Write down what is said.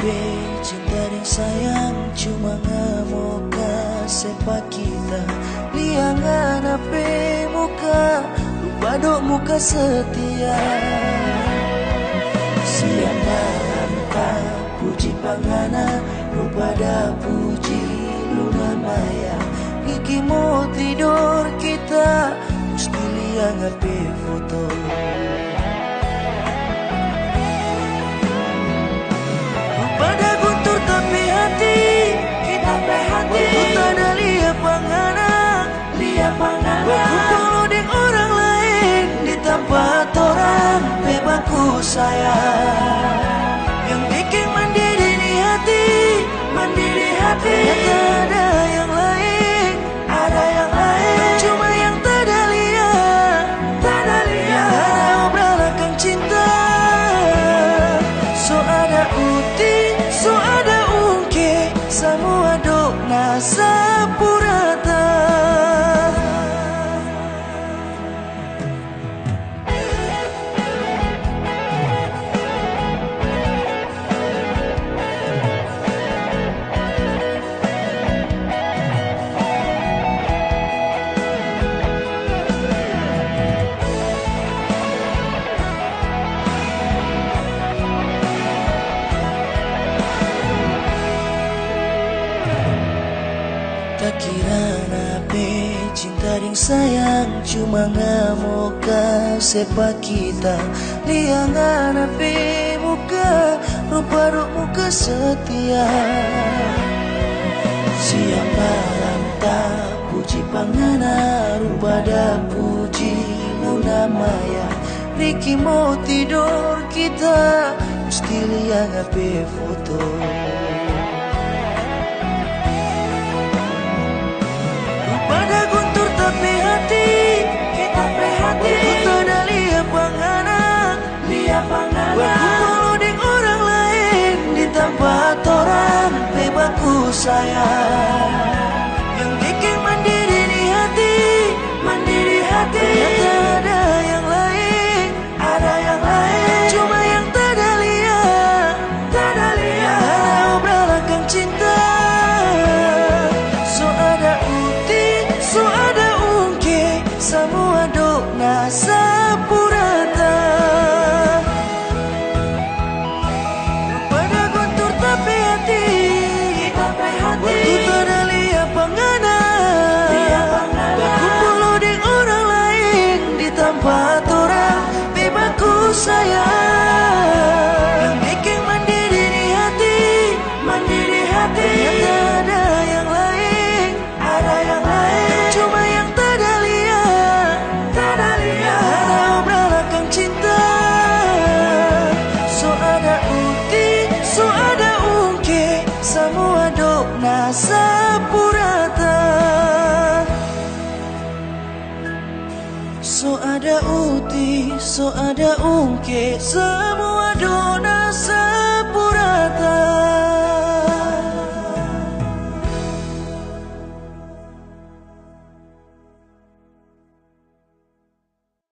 nape cinta dan sayang cuma ngamoka sepak kita. Liangan nape muka lupa dok muka setia. Siang malam tak puji pangana lupa dah puji luna maya. Gigi mau tidur kita mesti liang nape foto. Pada guntur tapi hati kita hati kita ada lihat panganan berkumpul dengan orang lain di tempat orang bebangku sayang. Yang bikin mandiri di hati ternyata ada yang lain cuma yang tak ada lihat yang ada obrolakan cinta. So ada uti so ada ungke semua dok nasa purata. Tak kira nape cinta dan sayang cuma ngamoka sepak kita. Liangan nape muka rupa dok muka setia. Siang malam tak puji pangana rupa dah puji luna maya. Riki mau tidur kita mesti liang nape foto. Pada guntur tapi hati kita ada lihat panganan berkumpul dengan orang lain di tempat orang bebangku sayang. Yang bikin mandiri di hati ternyata ada yang lain cuma yang tak ada lihat yang ada obrolakan cinta. So ada so ada ungke semua dok nasa purata. Pada guntur tapi hati waktu tak ada lihat panganan berkumpul dengan orang lain di tempat orang bebangku sayang. Yang bikin mandiri di hati ternyata ada yang lain cuma yang tak ada lihat yang ada obrolakan cinta. So ada uti so ada ungke semua dok nasa purata. So ada uti so ada ungke semua